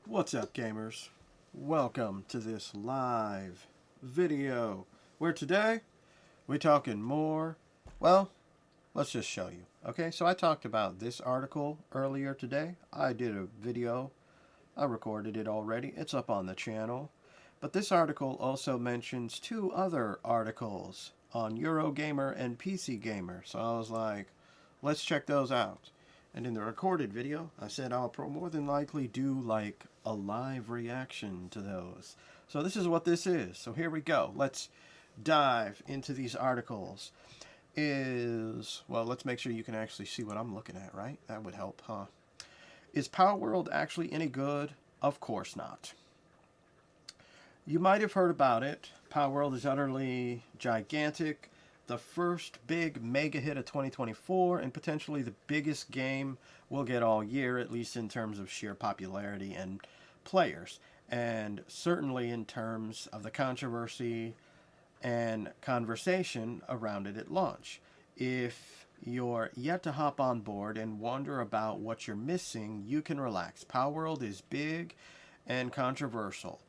What's up, gamers? Welcome to this live video where today we're talking more. Well, let's just show you. Okay, so I talked about this article earlier today. I did a video. I recorded it already. It's up on the channel. But this article also mentions two other articles on Eurogamer and PC Gamer. So I was like, let's check those out. And in the recorded video, I said I'll more than likely do like a live reaction to those. So this is what this is. So here we go. Let's dive into these articles. Well, let's make sure you can actually see what I'm looking at, right? That would help, huh? Is Palworld actually any good? Of course not. You might have heard about it. Palworld is utterly gigantic. The first big mega hit of 2024 and potentially the biggest game we'll get all year, at least in terms of sheer popularity and players. And certainly in terms of the controversy and conversation around it at launch. If you're yet to hop on board and wonder about what you're missing, you can relax. Palworld is big and controversial.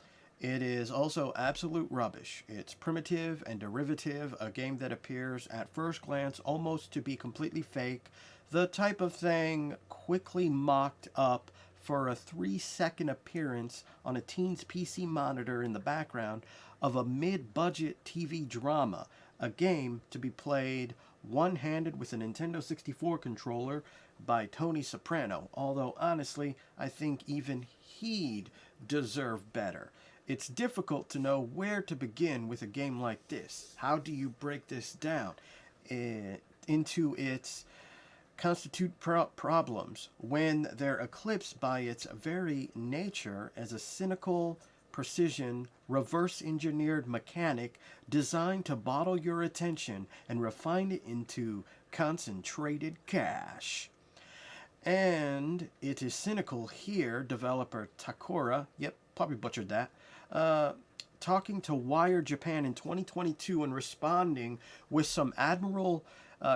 It is also absolute rubbish. It's primitive and derivative, a game that appears at first glance almost to be completely fake, the type of thing quickly mocked up for a 3-second appearance on a teen's PC monitor in the background of a mid-budget TV drama, a game to be played one-handed with a Nintendo 64 controller by Tony Soprano, although honestly, I think even he'd deserve better. It's difficult to know where to begin with a game like this. How do you break this down into its constitute problems when they're eclipsed by its very nature as a cynical, precision, reverse-engineered mechanic designed to bottle your attention and refine it into concentrated cash? And it is cynical here, developer Takora, yep, probably butchered that, talking to Wired Japan in 2022 and responding with some admirable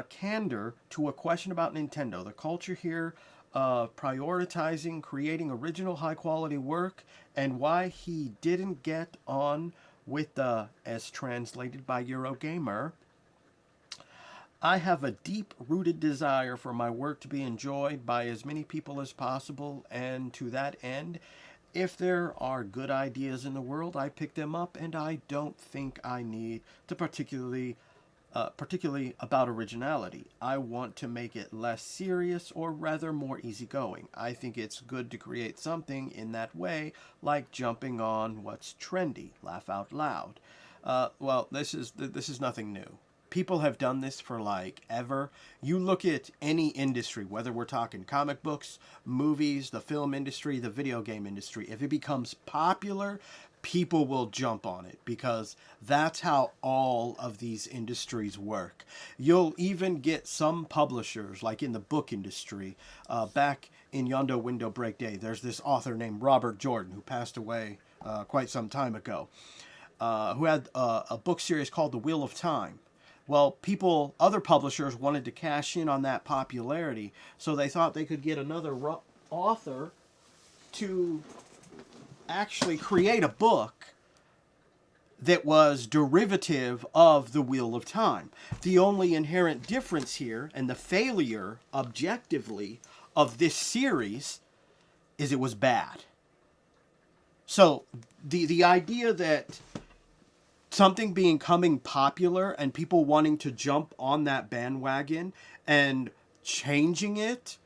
candor to a question about Nintendo. The culture here prioritizing creating original high-quality work and why he didn't get on with the, as translated by Eurogamer, I have a deep-rooted desire for my work to be enjoyed by as many people as possible, and to that end, if there are good ideas in the world, I pick them up, and I don't think I need to particularly about originality. I want to make it less serious, or rather more easygoing. I think it's good to create something in that way, like jumping on what's trendy. Laugh out loud. Well, this is nothing new. People have done this for like ever. You look at any industry, whether we're talking comic books, movies, the film industry, the video game industry. If it becomes popular, people will jump on it because that's how all of these industries work. You'll even get some publishers, like in the book industry, back in Yondo Window Break Day, there's this author named Robert Jordan who passed away quite some time ago, who had a book series called The Wheel of Time. Well, other publishers wanted to cash in on that popularity, so they thought they could get another author to actually create a book that was derivative of The Wheel of Time. The only inherent difference here, and the failure, objectively, of this series, is it was bad. So, the idea that something becoming popular and people wanting to jump on that bandwagon and changing it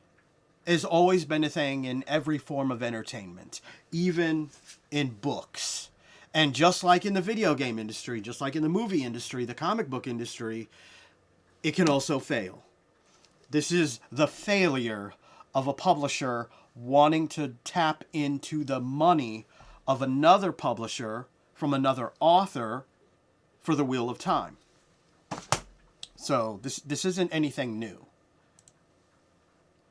has always been a thing in every form of entertainment, even in books. And just like in the video game industry, just like in the movie industry, the comic book industry, it can also fail. This is the failure of a publisher wanting to tap into the money of another publisher from another author for The Wheel of Time. So this isn't anything new.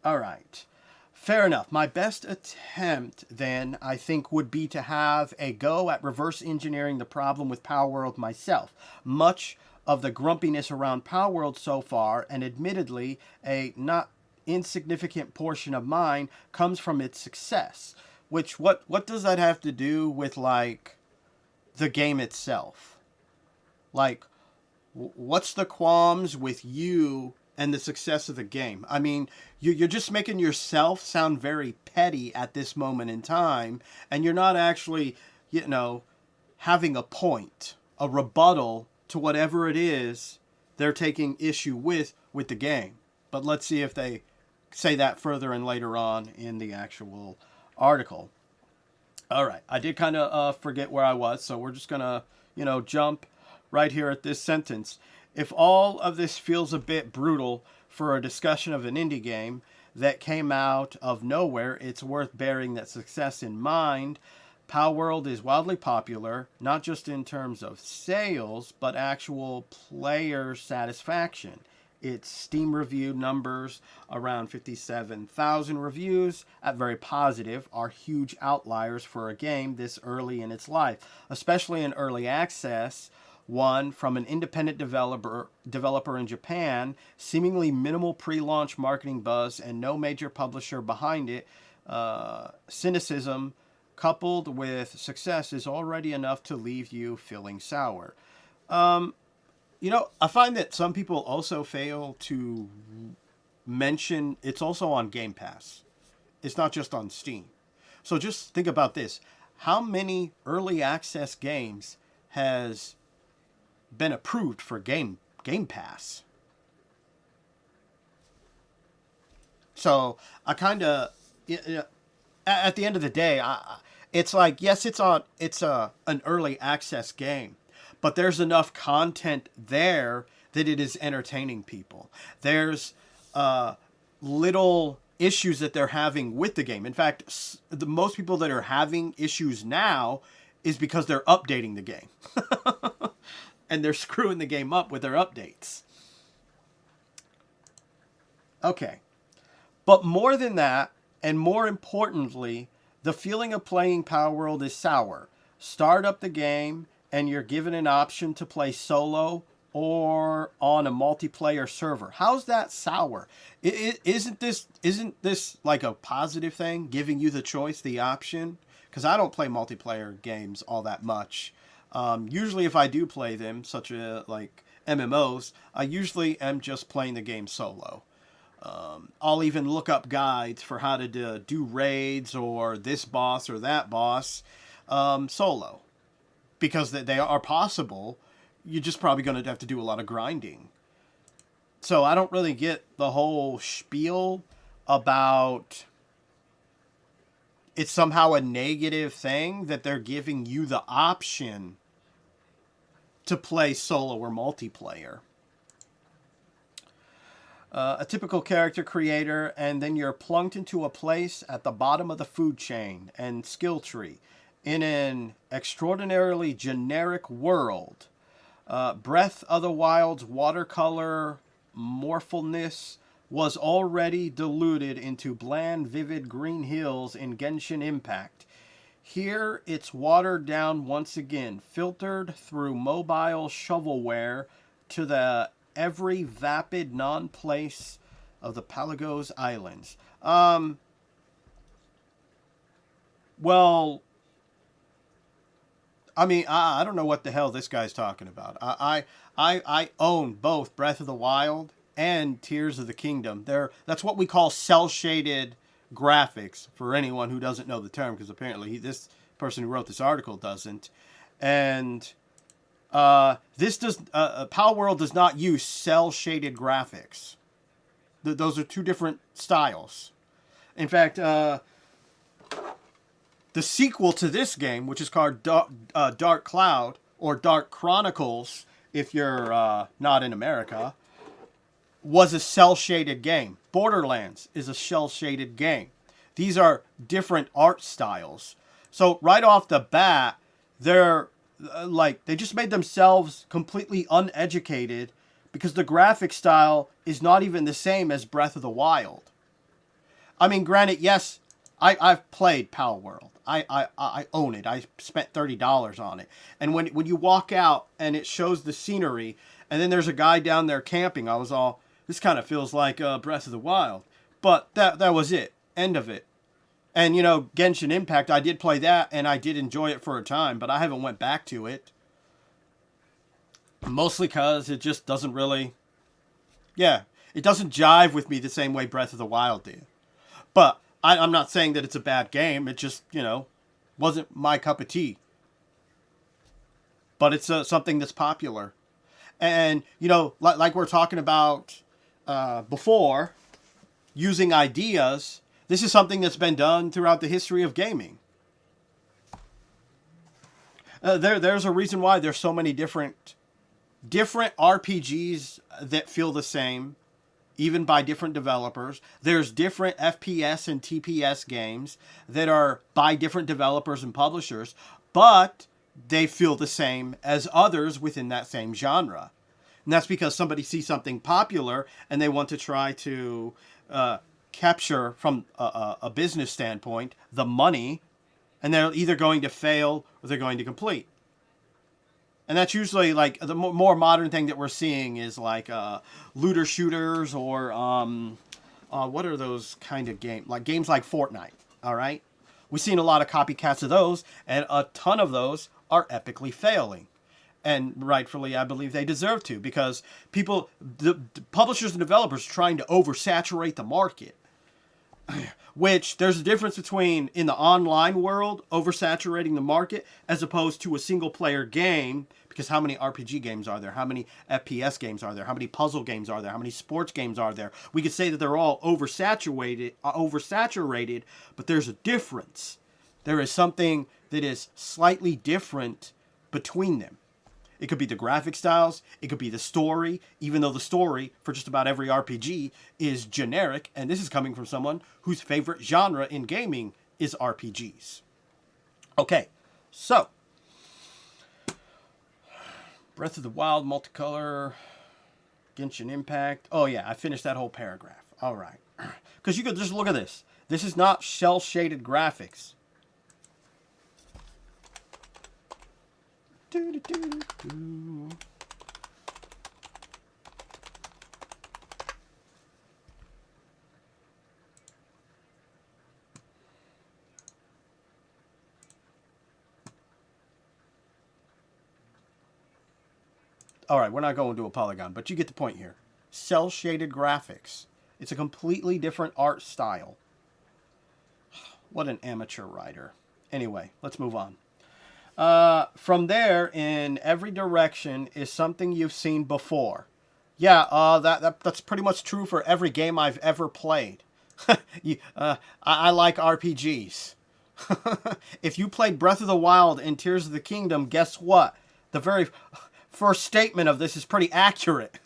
All right. Fair enough. My best attempt, then, I think, would be to have a go at reverse engineering the problem with Palworld myself. Much of the grumpiness around Palworld so far, and admittedly a not insignificant portion of mine, comes from its success. Which, what does that have to do with, like, the game itself? Like, what's the qualms with you and the success of the game? I mean, you're just making yourself sound very petty at this moment in time, and you're not actually, you know, having a point, a rebuttal to whatever it is they're taking issue with the game. But let's see if they say that further and later on in the actual article. All right, I did kind of forget where I was, so we're just going to, you know, jump right here at this sentence. If all of this feels a bit brutal for a discussion of an indie game that came out of nowhere, it's worth bearing that success in mind. Palworld is wildly popular, not just in terms of sales, but actual player satisfaction. Its Steam review numbers, around 57,000 reviews, at very positive, are huge outliers for a game this early in its life, especially in early access. One from an independent developer in Japan, seemingly minimal pre-launch marketing buzz, and no major publisher behind it. Cynicism coupled with success is already enough to leave you feeling sour. You know, I find that some people also fail to mention it's also on Game Pass. It's not just on Steam. So just think about this. How many early access games has been approved for Game Pass? So I kind of, at the end of the day, it's like, yes, it's an early access game, but there's enough content there that it is entertaining people. There's little issues that they're having with the game. In fact, the most people that are having issues now is because they're updating the game. And they're screwing the game up with their updates. Okay. But more than that, and more importantly, the feeling of playing Palworld is sour. Start up the game, and you're given an option to play solo or on a multiplayer server. How's that sour? Isn't this like a positive thing, giving you the choice, the option? Because I don't play multiplayer games all that much. Usually if I do play them, such as like MMOs, I usually am just playing the game solo. I'll even look up guides for how to do raids or this boss or that boss solo. Because they are possible. You're just probably going to have to do a lot of grinding. So I don't really get the whole spiel about it's somehow a negative thing that they're giving you the option to play solo or multiplayer. A typical character creator, and then you're plunked into a place at the bottom of the food chain and skill tree in an extraordinarily generic world. Breath of the Wild's watercolor morphalness was already diluted into bland, vivid green hills in Genshin Impact. Here, it's watered down once again, filtered through mobile shovelware to the every vapid non-place of the Pelagos Islands. Well, I mean, I don't know what the hell this guy's talking about. I own both Breath of the Wild and Tears of the Kingdom. That's what we call cel-shaded graphics, for anyone who doesn't know the term, because apparently this person who wrote this article doesn't. And Palworld does not use cel-shaded graphics. Those are two different styles. In fact, the sequel to this game, which is called Dark Cloud, or Dark Chronicles, if you're not in America, was a cel-shaded game. Borderlands is a cel-shaded game. These are different art styles. So right off the bat, they're they just made themselves completely uneducated because the graphic style is not even the same as Breath of the Wild. I mean, granted, yes, I've played Palworld. I own it. I spent $30 on it. And when you walk out and it shows the scenery, and then there's a guy down there camping, I was all, this kind of feels like Breath of the Wild. But that was it. End of it. And, you know, Genshin Impact, I did play that, and I did enjoy it for a time, but I haven't went back to it. Mostly because it just doesn't really... Yeah, it doesn't jive with me the same way Breath of the Wild did. But I'm not saying that it's a bad game. It just, you know, wasn't my cup of tea. But it's something that's popular. And, you know, like we're talking about before, using ideas, this is something that's been done throughout the history of gaming. There's a reason why there's so many different RPGs that feel the same, even by different developers. There's different FPS and TPS games that are by different developers and publishers, but they feel the same as others within that same genre. And that's because somebody sees something popular and they want to try to capture, from a business standpoint, the money, and they're either going to fail or they're going to complete. And that's usually, like, the more modern thing that we're seeing is, like, looter shooters or, what are those kind of games? Like, games like Fortnite, all right? We've seen a lot of copycats of those, and a ton of those are epically failing. And rightfully, I believe they deserve to, because people, the publishers and developers, are trying to oversaturate the market. Which, there's a difference between, in the online world, oversaturating the market, as opposed to a single-player game, because how many RPG games are there? How many FPS games are there? How many puzzle games are there? How many sports games are there? We could say that they're all oversaturated, but there's a difference. There is something that is slightly different between them. It could be the graphic styles, it could be the story, even though the story for just about every RPG is generic, and this is coming from someone whose favorite genre in gaming is RPGs. Okay, so, Breath of the Wild, multicolor, Genshin Impact. Oh yeah, I finished that whole paragraph. All right. Because you could just look at this. This is not cel-shaded graphics. All right, we're not going to a polygon, but you get the point here. Cel-shaded graphics. It's a completely different art style. What an amateur writer. Anyway, let's move on. From there, in every direction is something you've seen before. Yeah, that's pretty much true for every game I've ever played. I like RPGs. If you played Breath of the Wild and Tears of the Kingdom, guess what? The very first statement of this is pretty accurate.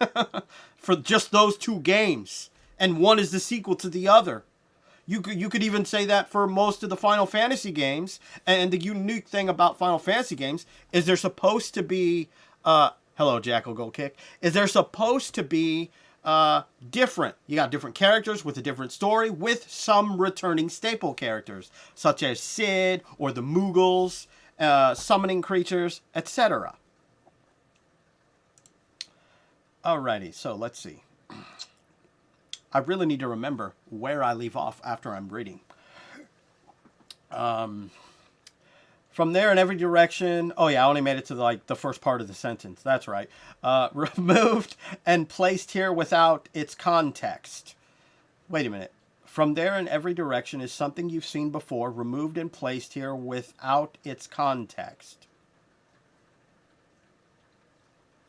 For just those two games. And one is the sequel to the other. You could even say that for most of the Final Fantasy games. And the unique thing about Final Fantasy games is they're supposed to be... hello, Jackal Gold Kick. Is they're supposed to be different. You got different characters with a different story, with some returning staple characters, such as Sid or the Moogles, summoning creatures, etc. Alrighty, so let's see. I really need to remember where I leave off after I'm reading. From there in every direction... Oh yeah, I only made it to the first part of the sentence. That's right. Removed and placed here without its context. Wait a minute. From there in every direction is something you've seen before, removed and placed here without its context.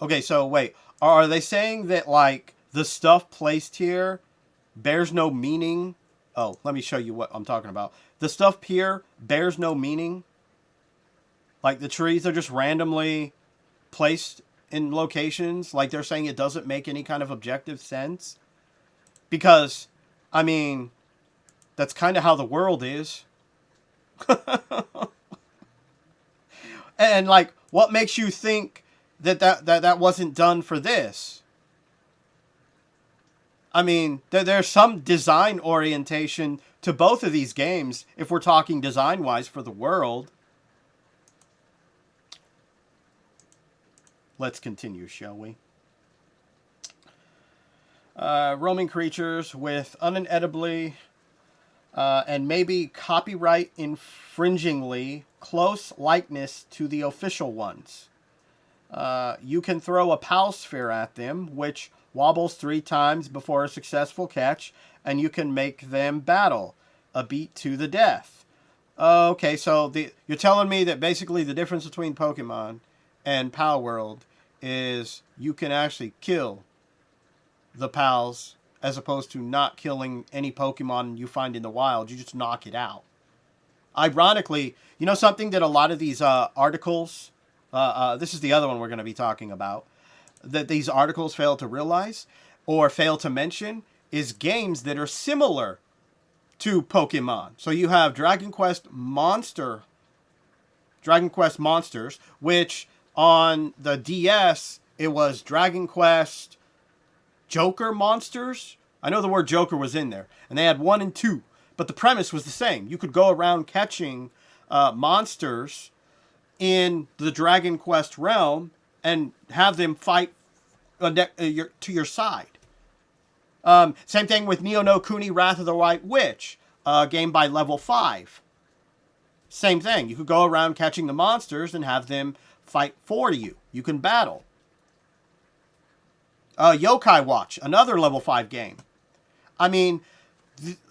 Okay, so wait. Are they saying that, like, the stuff placed here bears no meaning? Oh, let me show you what I'm talking about. The stuff here bears no meaning. Like, the trees are just randomly placed in locations. Like, they're saying it doesn't make any kind of objective sense. Because, I mean, that's kind of how the world is. And, like, what makes you think that wasn't done for this? I mean, there's some design orientation to both of these games, if we're talking design-wise for the world. Let's continue, shall we? Roaming creatures with uninedibly and maybe copyright infringingly close likeness to the official ones. You can throw a PAL sphere at them, which wobbles 3 times before a successful catch, and you can make them battle a beat to the death. Okay, so you're telling me that basically the difference between Pokemon and Palworld is you can actually kill the pals as opposed to not killing any Pokemon you find in the wild. You just knock it out. Ironically, you know something that a lot of these articles, this is the other one we're going to be talking about, that these articles fail to realize or fail to mention is games that are similar to Pokemon. So you have Dragon Quest Monsters, which on the DS, it was Dragon Quest Joker Monsters. I know the word Joker was in there, and they had 1 and 2, but the premise was the same. You could go around catching monsters in the Dragon Quest realm and have them fight to your side. Same thing with Neo no Kuni Wrath of the White Witch, a game by Level 5. Same thing. You could go around catching the monsters and have them fight for you. You can battle. Yokai Watch, another Level 5 game. I mean,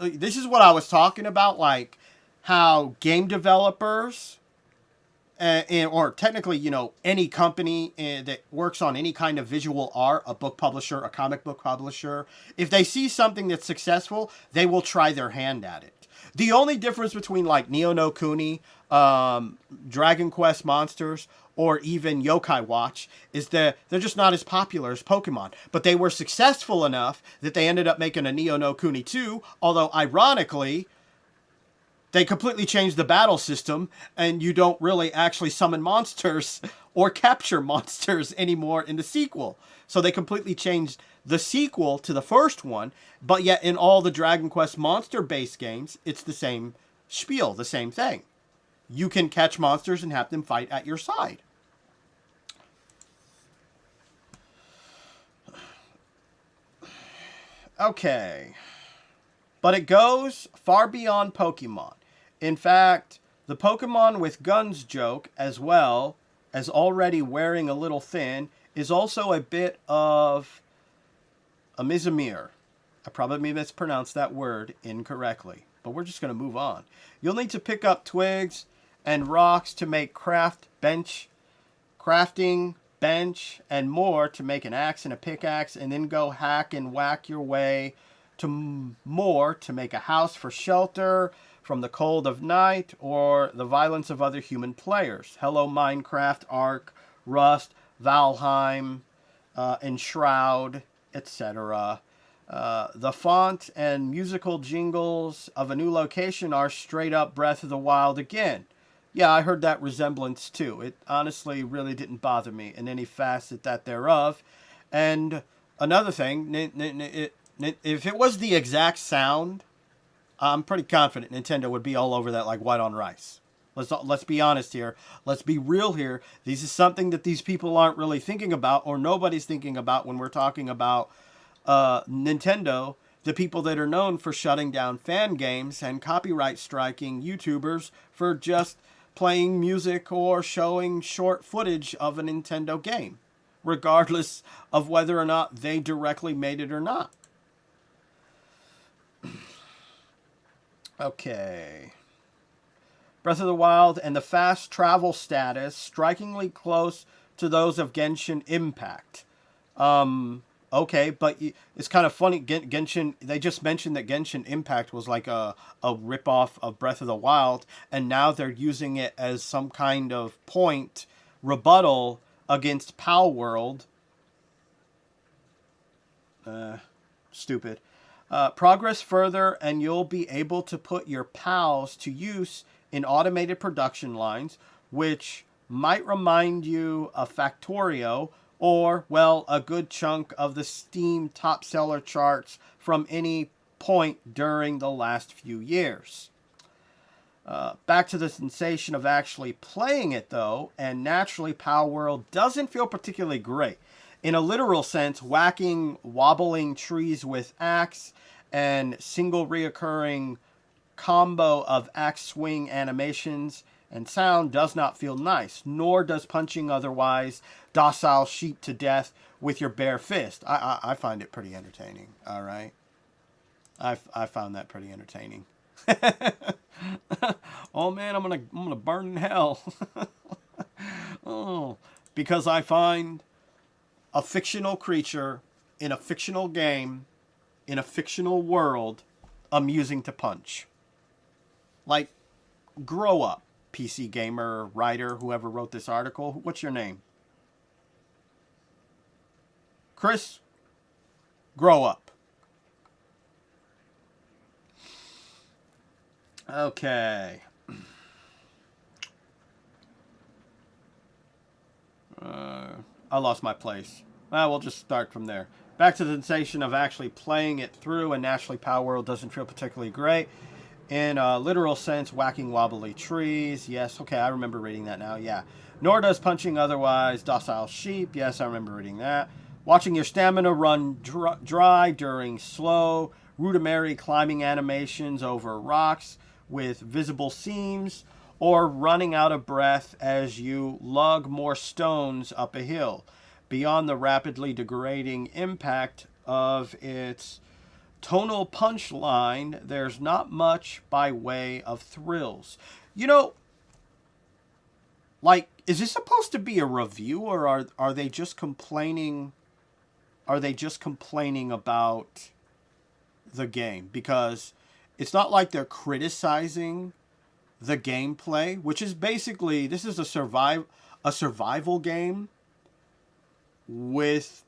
this is what I was talking about, like how game developers, or technically, you know, any company that works on any kind of visual art, a book publisher, a comic book publisher, if they see something that's successful, they will try their hand at it. The only difference between like Neo no Kuni, Dragon Quest Monsters, or even Yokai Watch is that they're just not as popular as Pokemon. But they were successful enough that they ended up making a Neo no Kuni 2, although ironically, they completely changed the battle system, and you don't really actually summon monsters or capture monsters anymore in the sequel. So they completely changed the sequel to the first one, but yet in all the Dragon Quest monster-based games, it's the same spiel, the same thing. You can catch monsters and have them fight at your side. Okay. But it goes far beyond Pokemon. In fact, the Pokemon with guns joke, as well as already wearing a little thin, is also a bit of a mizamir. I probably mispronounced that word incorrectly, but we're just going to move on. You'll need to pick up twigs and rocks to make crafting bench, and more to make an axe and a pickaxe, and then go hack and whack your way to more to make a house for shelter from the cold of night or the violence of other human players. Hello Minecraft, Ark, Rust, Valheim, Enshroud, etc. The font and musical jingles of a new location are straight up Breath of the Wild again. Yeah, I heard that resemblance too. It honestly really didn't bother me in any facet that thereof. And another thing, if it was the exact sound, I'm pretty confident Nintendo would be all over that like white on rice. Let's be honest here. Let's be real here. This is something that these people aren't really thinking about, or nobody's thinking about when we're talking about Nintendo, the people that are known for shutting down fan games and copyright striking YouTubers for just playing music or showing short footage of a Nintendo game, regardless of whether or not they directly made it or not. Okay. Breath of the Wild and the fast travel status strikingly close to those of Genshin Impact. Okay, but it's kind of funny. Genshin, they just mentioned that Genshin Impact was like a ripoff of Breath of the Wild, and now they're using it as some kind of point rebuttal against Palworld. Stupid. Progress further, and you'll be able to put your pals to use in automated production lines, which might remind you of Factorio, or, well, a good chunk of the Steam top seller charts from any point during the last few years. Back to the sensation of actually playing it, though, and naturally Palworld doesn't feel particularly great. In a literal sense, whacking wobbling trees with axe and single reoccurring combo of axe swing animations and sound does not feel nice, nor does punching otherwise docile sheep to death with your bare fist. I find it pretty entertaining, all right? I found that pretty entertaining. Oh man, I'm gonna burn in hell. Oh, because I find a fictional creature in a fictional game in a fictional world amusing to punch. Like, grow up, PC gamer, writer, whoever wrote this article. What's your name? Chris? Grow up. Okay. I lost my place. Well, we'll just start from there. Back to the sensation of actually playing it through, and naturally Palworld doesn't feel particularly great. In a literal sense, whacking wobbly trees. Yes, okay, I remember reading that now, yeah. Nor does punching otherwise docile sheep. Yes, I remember reading that. Watching your stamina run dry during slow, rudimentary climbing animations over rocks with visible seams, or running out of breath as you lug more stones up a hill. Beyond the rapidly degrading impact of its tonal punchline, there's not much by way of thrills. You know, like, is this supposed to be a review, or are they just complaining? Are they just complaining about the game? Because it's not like they're criticizing the gameplay, which is basically, this is a survival game with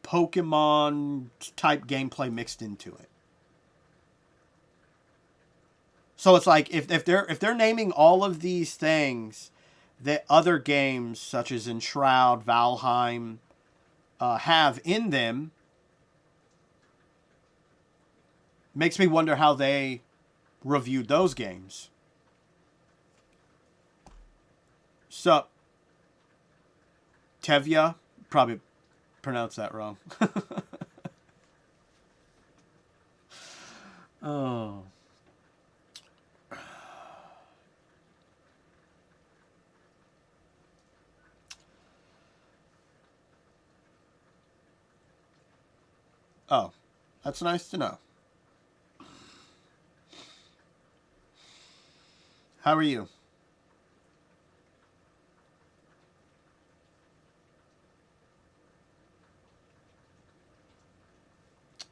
Pokemon type gameplay mixed into it. So it's like if they're naming all of these things that other games such as Enshroud, Valheim have in them, makes me wonder how they reviewed those games. Sup, Tevya? Probably pronounced that wrong. Oh. Oh, that's nice to know. How are you?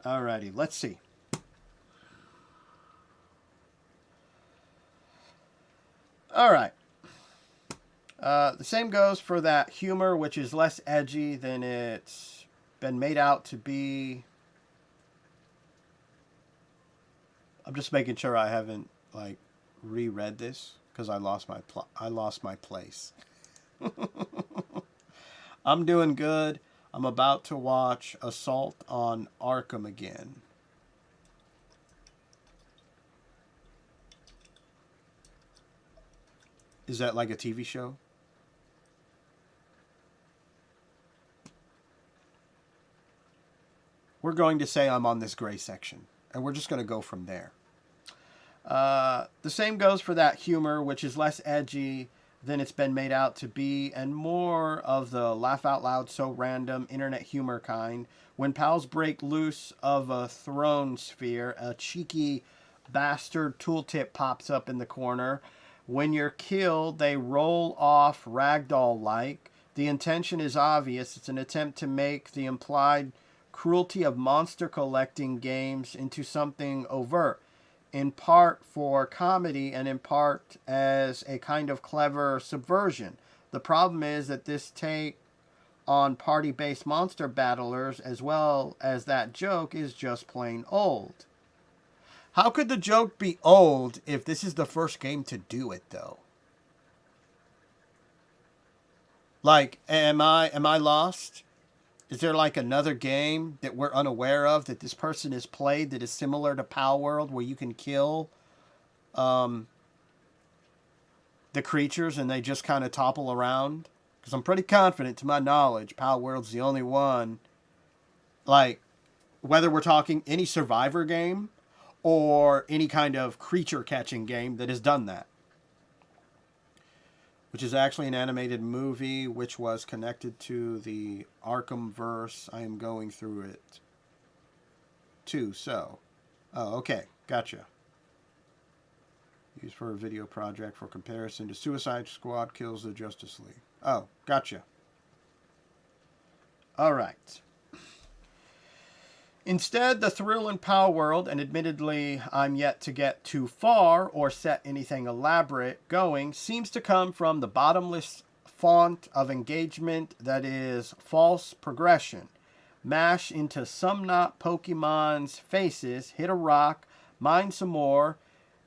Alrighty, let's see. Alright. The same goes for that humor, which is less edgy than it's been made out to be. I'm just making sure I haven't, like, reread this, because I lost my place. I'm doing good. I'm about to watch Assault on Arkham again. Is that like a TV show? We're going to say I'm on this gray section, and we're just going to go from there. The same goes for that humor, which is less edgy than it's been made out to be, and more of the laugh out loud, so random, internet humor kind. When pals break loose of a throne sphere, a cheeky bastard tooltip pops up in the corner. When you're killed, they roll off ragdoll-like. The intention is obvious. It's an attempt to make the implied cruelty of monster collecting games into something overt, in part for comedy and in part as a kind of clever subversion. The problem is that this take on party-based monster battlers, as well as that joke, is just plain old. How could the joke be old if this is the first game to do it, though? Like, am I lost? Is there like another game that we're unaware of that this person has played that is similar to Palworld, where you can kill the creatures and they just kind of topple around? Because I'm pretty confident, to my knowledge, Palworld's the only one. Like, whether we're talking any Survivor game or any kind of creature catching game that has done that. Which is actually an animated movie which was connected to the Arkhamverse. I am going through it too, so. Oh, okay. Gotcha. Used for a video project for comparison to Suicide Squad Kills the Justice League. Oh, gotcha. Alright. Instead, the thrill in Palworld, and admittedly I'm yet to get too far or set anything elaborate going, seems to come from the bottomless font of engagement that is false progression. Mash into some not Pokemon's faces, hit a rock, mine some more,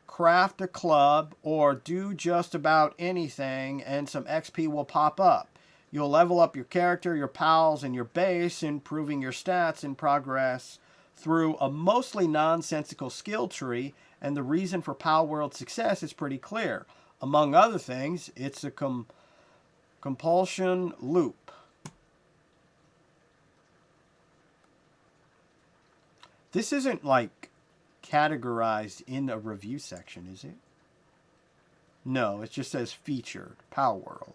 craft a club, or do just about anything and some XP will pop up. You'll level up your character, your pals, and your base, improving your stats and progress through a mostly nonsensical skill tree, and the reason for Palworld's success is pretty clear. Among other things, it's a compulsion loop. This isn't, like, categorized in a review section, is it? No, it just says featured, Palworld.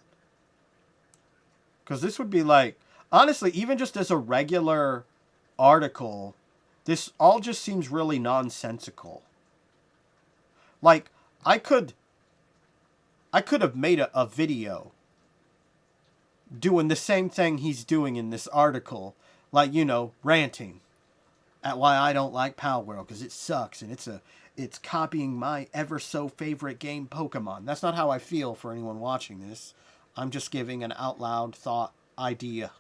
Because this would be like, honestly, even just as a regular article, this all just seems really nonsensical. Like, I could have made a video doing the same thing he's doing in this article. Like, you know, ranting at why I don't like Palworld because it sucks and it's copying my ever so favorite game, Pokemon. That's not how I feel for anyone watching this. I'm just giving an out loud thought, idea,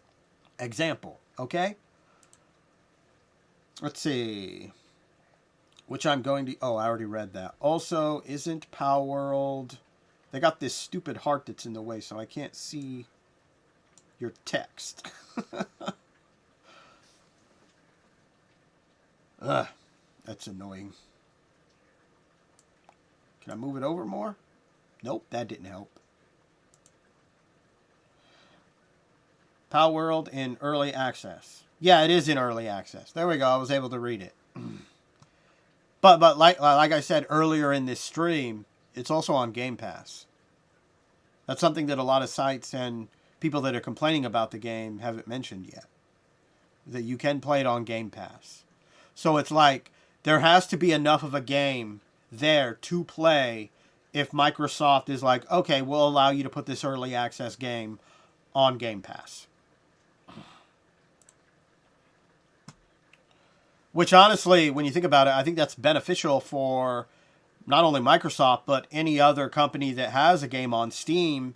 example, okay? Let's see. Which I'm going to... Oh, I already read that. Also, isn't Palworld... They got this stupid heart that's in the way, so I can't see your text. Ugh, that's annoying. Can I move it over more? Nope, that didn't help. Palworld in early access. Yeah, it is in early access. There we go. I was able to read it. But like I said earlier in this stream, it's also on Game Pass. That's something that a lot of sites and people that are complaining about the game haven't mentioned yet. That you can play it on Game Pass. So it's like there has to be enough of a game there to play if Microsoft is like, okay, we'll allow you to put this early access game on Game Pass. Which honestly, when you think about it, I think that's beneficial for not only Microsoft, but any other company that has a game on Steam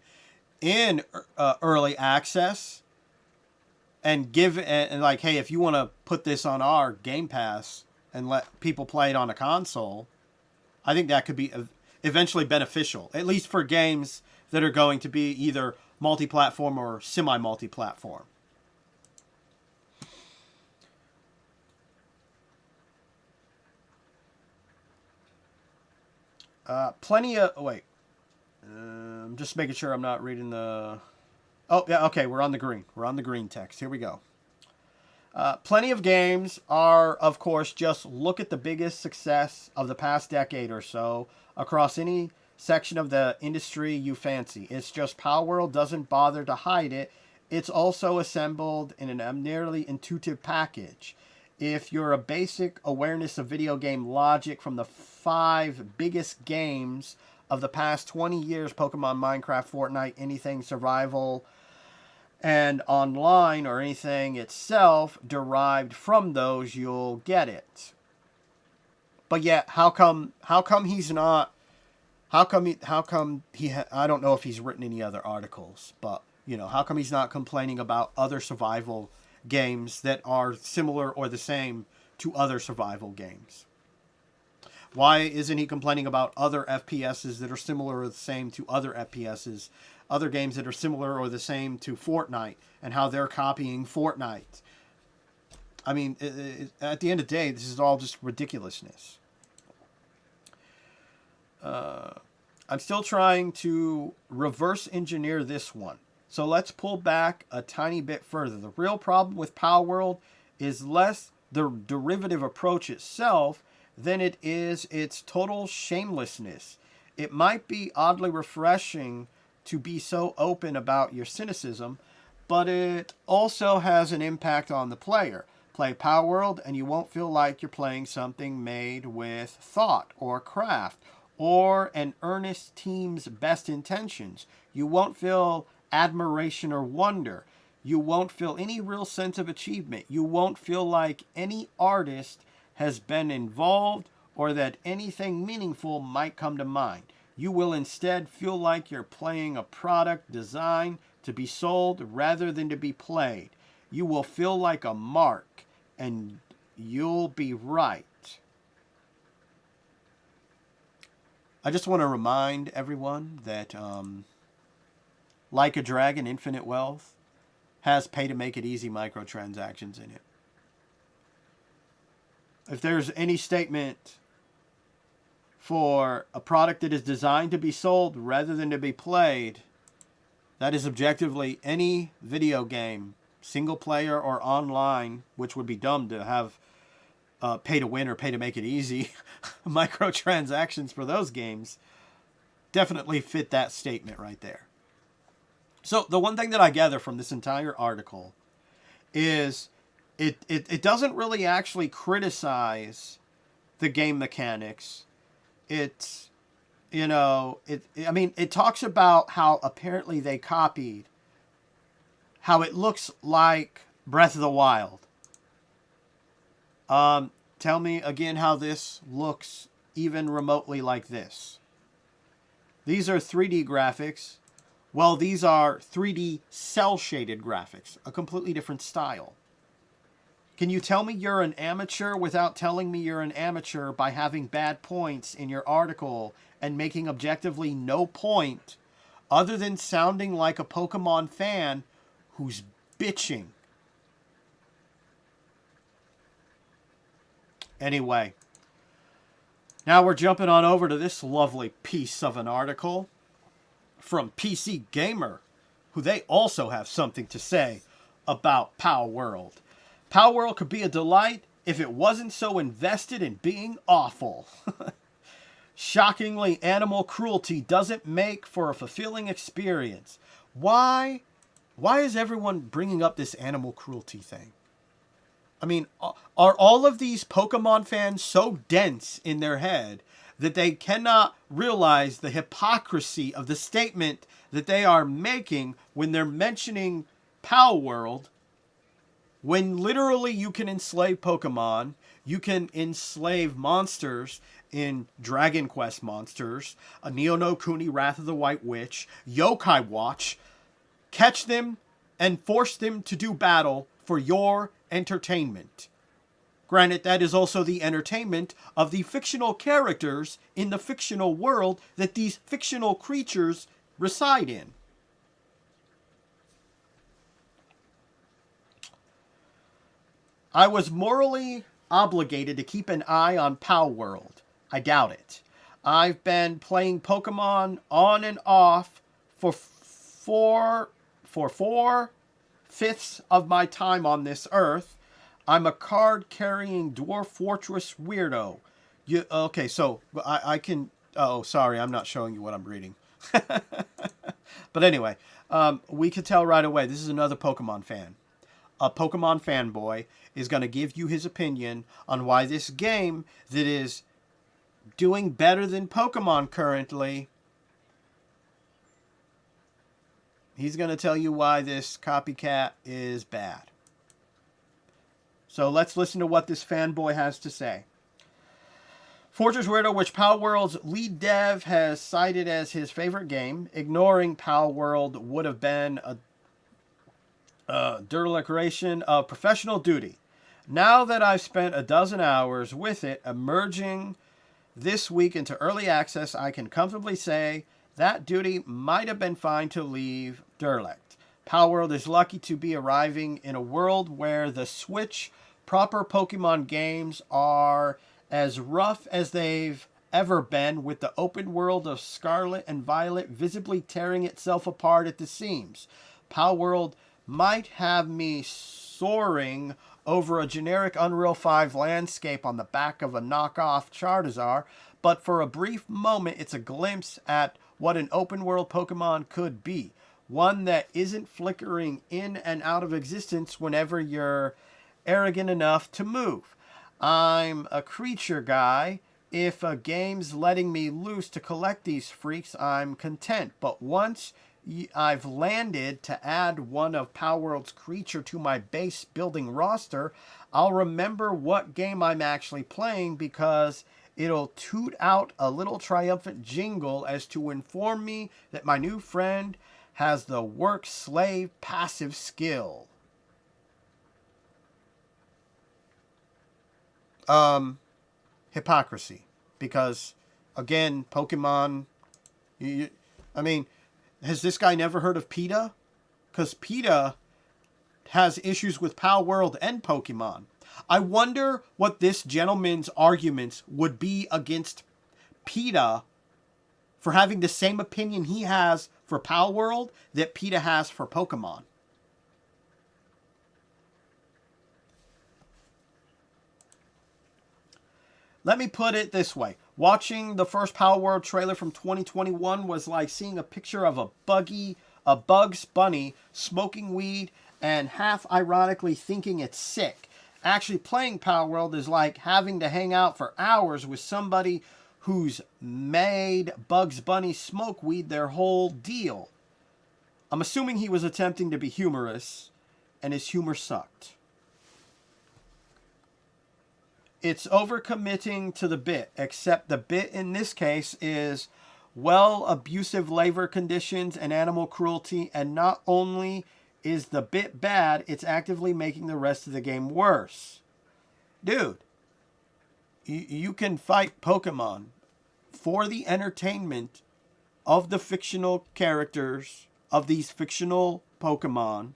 in early access. And like, hey, if you want to put this on our Game Pass and let people play it on a console, I think that could be eventually beneficial. At least for games that are going to be either multi-platform or semi-multi-platform. Plenty of... Wait. I'm just making sure I'm not reading the... Oh, yeah, okay, we're on the green. We're on the green text. Here we go. Plenty of games are, of course, just look at the biggest success of the past decade or so across any section of the industry you fancy. It's just Palworld doesn't bother to hide it. It's also assembled in a nearly intuitive package. If you're a basic awareness of video game logic from the 5 biggest games of the past 20 years, Pokemon, Minecraft, Fortnite, anything survival and online or anything itself derived from those, you'll get it. But yet, how come he's not, I don't know if he's written any other articles, but, you know, how come he's not complaining about other survival games that are similar or the same to other survival games? Why isn't he complaining about other FPSs that are similar or the same to other FPSs, other games that are similar or the same to Fortnite, and how they're copying Fortnite? I mean, at the end of the day, this is all just ridiculousness. I'm still trying to reverse engineer this one. So let's pull back a tiny bit further. The real problem with Palworld is less the derivative approach itself than it is its total shamelessness. It might be oddly refreshing to be so open about your cynicism, but it also has an impact on the player. Play Palworld and you won't feel like you're playing something made with thought or craft or an earnest team's best intentions. You won't feel admiration or wonder. You won't feel any real sense of achievement. You won't feel like any artist has been involved or that anything meaningful might come to mind. You will instead feel like you're playing a product designed to be sold rather than to be played. You will feel like a mark, and you'll be right. I just want to remind everyone that Like a Dragon Infinite Wealth has pay-to-make-it-easy microtransactions in it. If there's any statement for a product that is designed to be sold rather than to be played, that is objectively any video game, single player or online, which would be dumb to have pay to win or pay to make it easy microtransactions for those games, definitely fit that statement right there. So the one thing that I gather from this entire article is it doesn't really actually criticize the game mechanics. It's, you know, it talks about how apparently they copied how it looks like Breath of the Wild. Tell me again how this looks even remotely like this. These are 3D graphics. Well, these are 3D cel-shaded graphics, a completely different style. Can you tell me you're an amateur without telling me you're an amateur by having bad points in your article and making objectively no point other than sounding like a Pokemon fan who's bitching? Anyway, now we're jumping on over to this lovely piece of an article from PC Gamer, who they also have something to say about Palworld. Palworld could be a delight if it wasn't so invested in being awful. Shockingly, animal cruelty doesn't make for a fulfilling experience. Why is everyone bringing up this animal cruelty thing? I mean, are all of these Pokemon fans so dense in their head that they cannot realize the hypocrisy of the statement that they are making when they're mentioning Palworld, when literally you can enslave Pokemon, you can enslave monsters in Dragon Quest Monsters, a Neo no Kuni Wrath of the White Witch, Yokai Watch, catch them and force them to do battle for your entertainment. Granted, that is also the entertainment of the fictional characters in the fictional world that these fictional creatures reside in. I was morally obligated to keep an eye on Palworld. I doubt it. I've been playing Pokemon on and off for 4/5 of my time on this earth. I'm a card-carrying Dwarf Fortress weirdo. Okay, so I can... Oh, sorry, I'm not showing you what I'm reading. But anyway, we could tell right away, this is another Pokemon fan. A Pokemon fanboy is going to give you his opinion on why this game that is doing better than Pokemon currently, he's going to tell you why this copycat is bad. So let's listen to what this fanboy has to say. Fortress Weirdo, which Palworld's lead dev has cited as his favorite game, ignoring Palworld would have been a dereliction of professional duty. Now that I've spent a dozen hours with it, emerging this week into early access, I can comfortably say that duty might have been fine to leave derelict. Palworld is lucky to be arriving in a world where the Switch proper Pokemon games are as rough as they've ever been, with the open world of Scarlet and Violet visibly tearing itself apart at the seams. Palworld might have me soaring over a generic Unreal 5 landscape on the back of a knockoff Charizard, but for a brief moment it's a glimpse at what an open world Pokemon could be. One that isn't flickering in and out of existence whenever you're arrogant enough to move. I'm a creature guy. If a game's letting me loose to collect these freaks, I'm content. But once I've landed to add one of Palworld's creature to my base building roster, I'll remember what game I'm actually playing because it'll toot out a little triumphant jingle as to inform me that my new friend has the work slave passive skill. Hypocrisy. Because, again, Pokemon... I mean, has this guy never heard of PETA? Because PETA has issues with Palworld and Pokemon. I wonder what this gentleman's arguments would be against PETA for having the same opinion he has for Palworld that PETA has for Pokemon. Let me put it this way. Watching the first Palworld trailer from 2021 was like seeing a picture of a Bugs Bunny smoking weed and half ironically thinking it's sick. Actually playing Palworld is like having to hang out for hours with somebody who's made Bugs Bunny smoke weed their whole deal. I'm assuming he was attempting to be humorous, and his humor sucked. It's overcommitting to the bit, except the bit in this case is, well, abusive labor conditions and animal cruelty, and not only is the bit bad, it's actively making the rest of the game worse. Dude, you can fight Pokemon for the entertainment of the fictional characters of these fictional Pokemon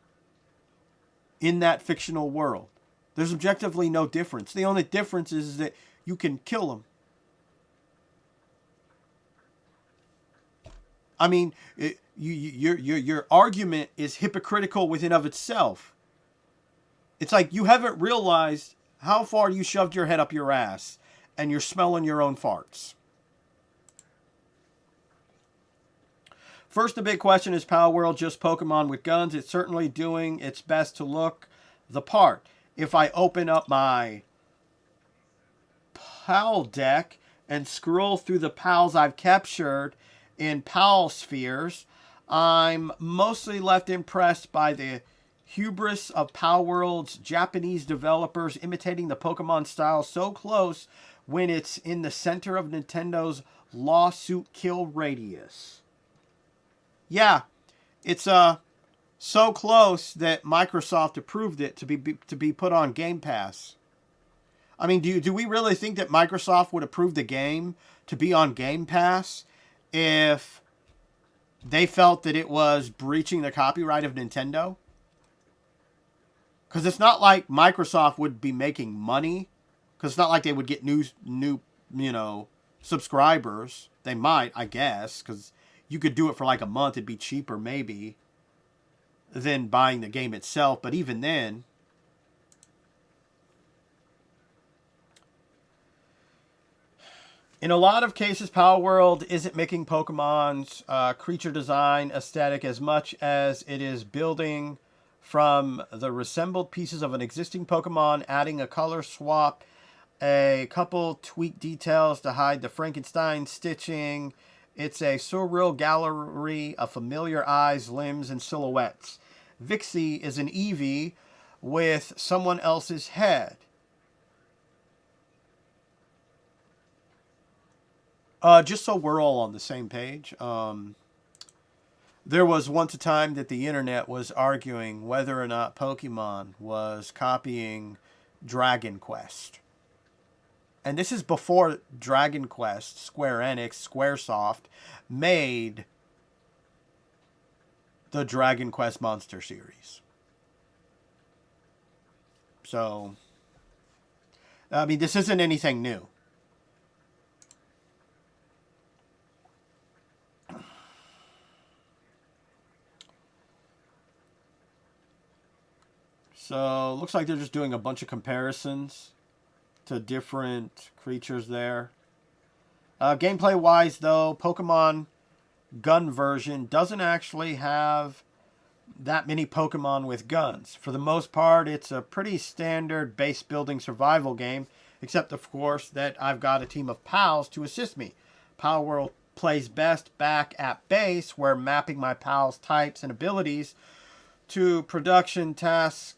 in that fictional world. There's objectively no difference. The only difference is that you can kill them. I mean, your argument is hypocritical within of itself. It's like you haven't realized how far you shoved your head up your ass and you're smelling your own farts. First, the big question, is Palworld just Pokemon with guns? It's certainly doing its best to look the part. If I open up my PAL deck and scroll through the PALs I've captured in PAL spheres, I'm mostly left impressed by the hubris of Palworld's Japanese developers imitating the Pokemon style so close when it's in the center of Nintendo's lawsuit kill radius. Yeah, it's so close that Microsoft approved it to be put on Game Pass. I mean, do we really think that Microsoft would approve the game to be on Game Pass if they felt that it was breaching the copyright of Nintendo? Because it's not like Microsoft would be making money. Because it's not like they would get new subscribers. They might, I guess, because you could do it for like a month. It'd be cheaper, maybe, than buying the game itself. But even then, in a lot of cases, Palworld isn't making Pokemon's creature design aesthetic as much as it is building from the reassembled pieces of an existing Pokemon, adding a color swap, a couple tweaked details to hide the Frankenstein stitching. It's a surreal gallery of familiar eyes, limbs, and silhouettes. Vixie is an Eevee with someone else's head. Just so we're all on the same page, there was once a time that the internet was arguing whether or not Pokemon was copying Dragon Quest. And this is before Dragon Quest, Square Enix, Squaresoft, made the Dragon Quest Monster series. So, I mean, this isn't anything new. So, looks like they're just doing a bunch of comparisons to different creatures there. Gameplay-wise, though, Pokemon Gun version doesn't actually have that many Pokemon with guns. For the most part, it's a pretty standard base-building survival game, except, of course, that I've got a team of pals to assist me. Palworld plays best back at base, where mapping my pals' types and abilities to production tasks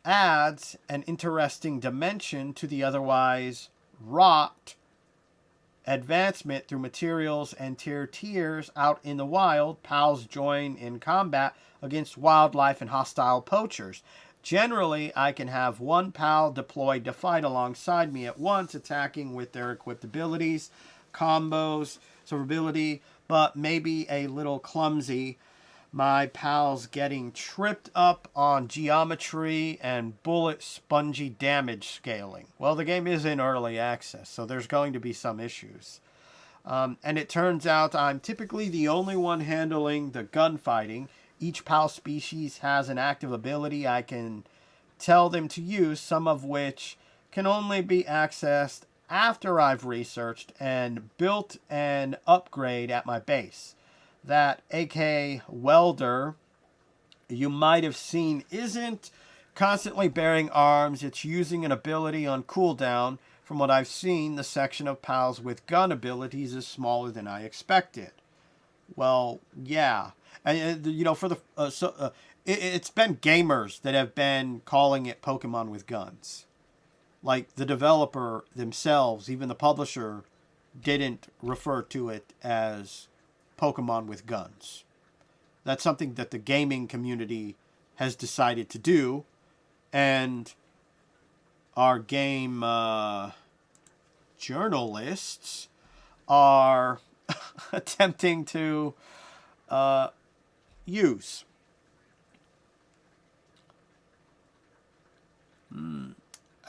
adds an interesting dimension to the otherwise rot advancement through materials and tiers out in the wild. Pals join in combat against wildlife and hostile poachers. Generally, I can have one pal deployed to fight alongside me at once, attacking with their equipped abilities, combos, survivability, but maybe a little clumsy. My pals getting tripped up on geometry and bullet spongy damage scaling. Well, the game is in early access, so there's going to be some issues. And it turns out I'm typically the only one handling the gunfighting. Each pal species has an active ability I can tell them to use, some of which can only be accessed after I've researched and built an upgrade at my base. That AK welder you might have seen isn't constantly bearing arms. It's using an ability on cooldown. From what I've seen, the section of pals with gun abilities is smaller than I expected. Well, yeah. And, you know, for the it's been gamers that have been calling it Pokemon with guns. Like, the developer themselves, even the publisher, didn't refer to it as Pokemon with guns. That's something that the gaming community has decided to do, and our game journalists are attempting to use.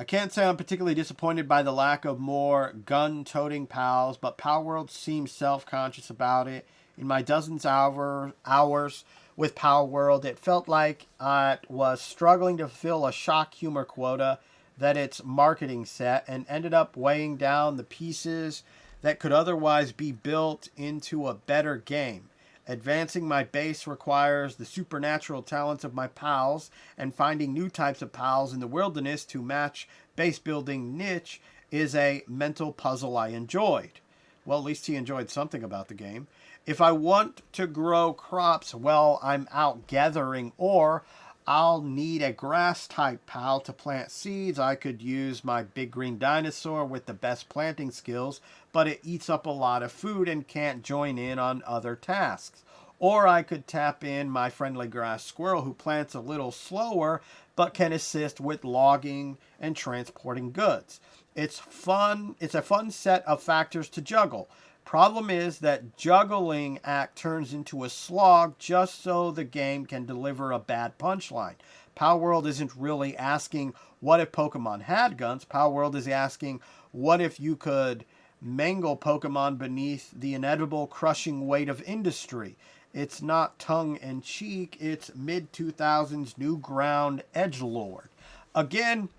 I can't say I'm particularly disappointed by the lack of more gun-toting pals, but Palworld seems self-conscious about it. In my dozens of hours with Palworld, it felt like I was struggling to fulfill a shock humor quota that its marketing set, and ended up weighing down the pieces that could otherwise be built into a better game. Advancing my base requires the supernatural talents of my pals, and finding new types of pals in the wilderness to match base building niche is a mental puzzle I enjoyed. Well, at least he enjoyed something about the game. If I want to grow crops while I'm out gathering ore, I'll need a grass-type pal to plant seeds. I could use my big green dinosaur with the best planting skills, but it eats up a lot of food and can't join in on other tasks. Or I could tap in my friendly grass squirrel who plants a little slower, but can assist with logging and transporting goods. It's fun. It's a fun set of factors to juggle. Problem is that juggling act turns into a slog just so the game can deliver a bad punchline. Palworld isn't really asking, what if Pokemon had guns? Palworld is asking, what if you could mangle Pokemon beneath the inevitable crushing weight of industry? It's not tongue-in-cheek, it's mid-2000s new ground edgelord. Again,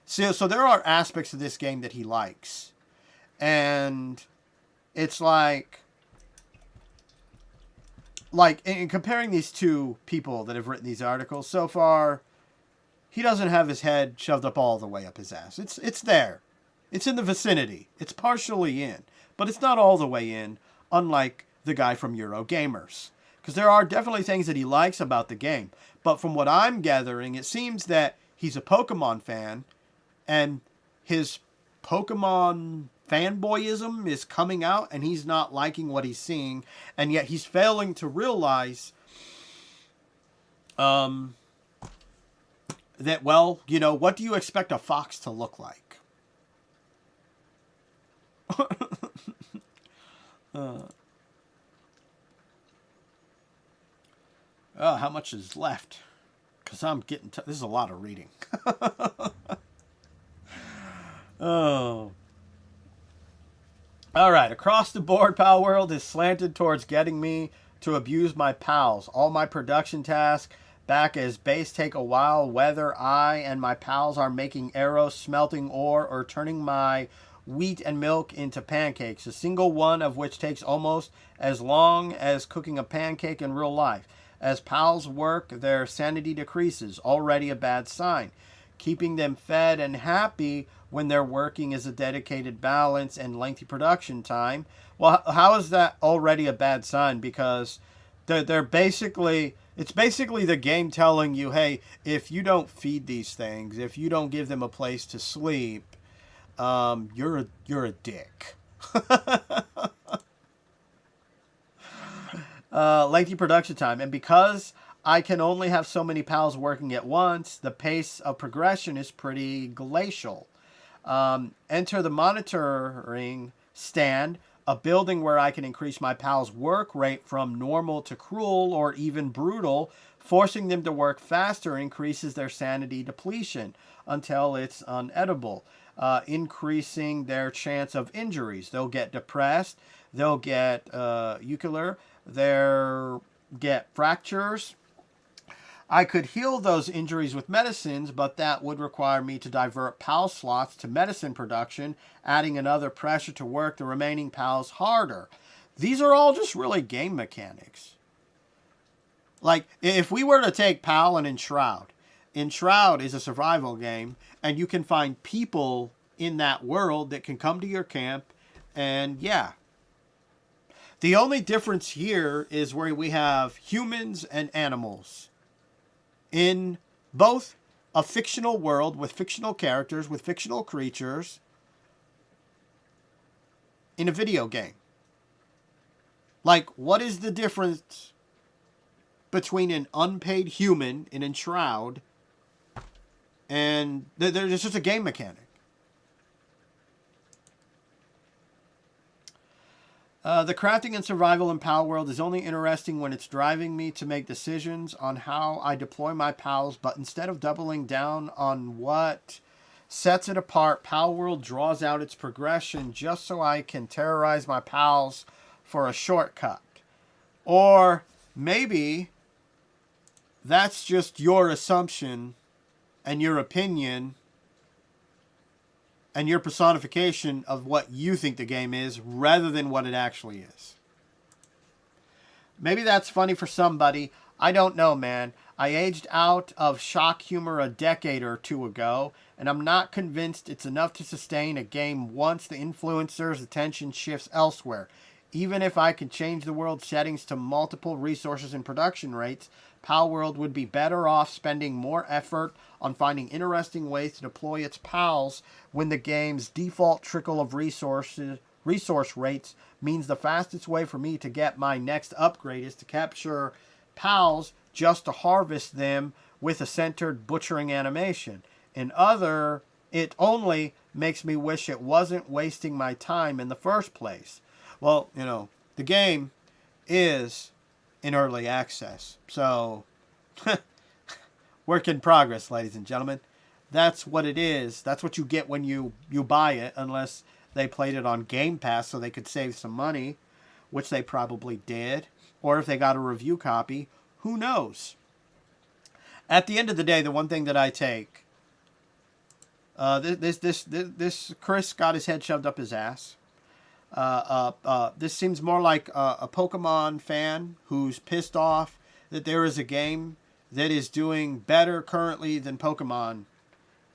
so there are aspects of this game that he likes. And it's like in comparing these two people that have written these articles, so far, he doesn't have his head shoved up all the way up his ass. It's there. It's in the vicinity. It's partially in. But it's not all the way in, unlike the guy from Eurogamers. Because there are definitely things that he likes about the game. But from what I'm gathering, it seems that he's a Pokemon fan, and his Pokemon fanboyism is coming out, and he's not liking what he's seeing, and yet he's failing to realize that, well, you know, what do you expect a fox to look like? How much is left? Because I'm getting... this is a lot of reading. Oh. Alright, across the board, Palworld is slanted towards getting me to abuse my pals. All my production tasks back as base take a while, whether I and my pals are making arrows, smelting ore, or turning my wheat and milk into pancakes, a single one of which takes almost as long as cooking a pancake in real life. As pals work, their sanity decreases, already a bad sign. Keeping them fed and happy when they're working is a dedicated balance and lengthy production time. Well, how is that already a bad sign? Because they're basically, it's basically the game telling you, hey, if you don't feed these things, if you don't give them a place to sleep, you're a dick. Lengthy production time. And because I can only have so many pals working at once, the pace of progression is pretty glacial. Enter the monitoring stand, a building where I can increase my pals' work rate from normal to cruel or even brutal. Forcing them to work faster increases their sanity depletion until it's unedible, increasing their chance of injuries. They'll get depressed, they'll get eucalyr, they'll get fractures. I could heal those injuries with medicines, but that would require me to divert PAL slots to medicine production, adding another pressure to work the remaining PALs harder. These are all just really game mechanics. Like, if we were to take PAL and Enshroud is a survival game, and you can find people in that world that can come to your camp, and yeah. The only difference here is where we have humans and animals in both a fictional world with fictional characters, with fictional creatures, in a video game. Like, what is the difference between an unpaid human in Enshroud and there's just a game mechanic? The crafting and survival in Palworld is only interesting when it's driving me to make decisions on how I deploy my pals, but instead of doubling down on what sets it apart, Palworld draws out its progression just so I can terrorize my pals for a shortcut. Or maybe that's just your assumption and your opinion and your personification of what you think the game is rather than what it actually is. Maybe that's funny for somebody. I don't know, man. I aged out of shock humor a decade or two ago, and I'm not convinced it's enough to sustain a game once the influencer's attention shifts elsewhere. Even if I could change the world settings to multiple resources and production rates, Palworld would be better off spending more effort on finding interesting ways to deploy its pals when the game's default trickle of resource rates means the fastest way for me to get my next upgrade is to capture pals just to harvest them with a centered butchering animation. It only makes me wish it wasn't wasting my time in the first place. Well, you know, the game is in early access. So, work in progress, ladies and gentlemen. That's what it is. That's what you get when you buy it, unless they played it on Game Pass so they could save some money, which they probably did. Or if they got a review copy, who knows? At the end of the day, the one thing that I take, this Chris got his head shoved up his ass. This seems more like a Pokemon fan who's pissed off that there is a game that is doing better currently than Pokemon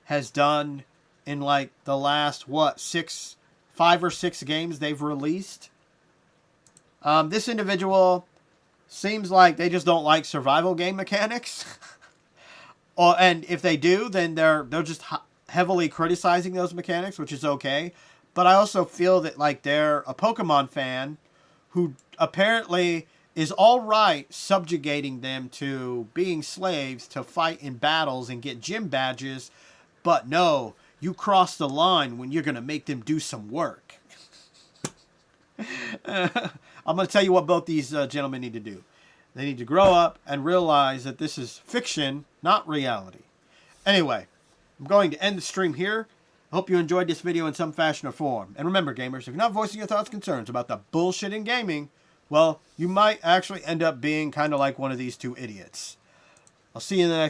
has done in like the last, 5 or 6 games they've released. This individual seems like they just don't like survival game mechanics. And if they do, then they're just heavily criticizing those mechanics, which is okay. But I also feel that like they're a Pokemon fan who apparently is all right subjugating them to being slaves to fight in battles and get gym badges. But no, you cross the line when you're going to make them do some work. I'm going to tell you what both these gentlemen need to do. They need to grow up and realize that this is fiction, not reality. Anyway, I'm going to end the stream here. I hope you enjoyed this video in some fashion or form. And remember, gamers, if you're not voicing your thoughts and concerns about the bullshit in gaming, well, you might actually end up being kind of like one of these two idiots. I'll see you in the next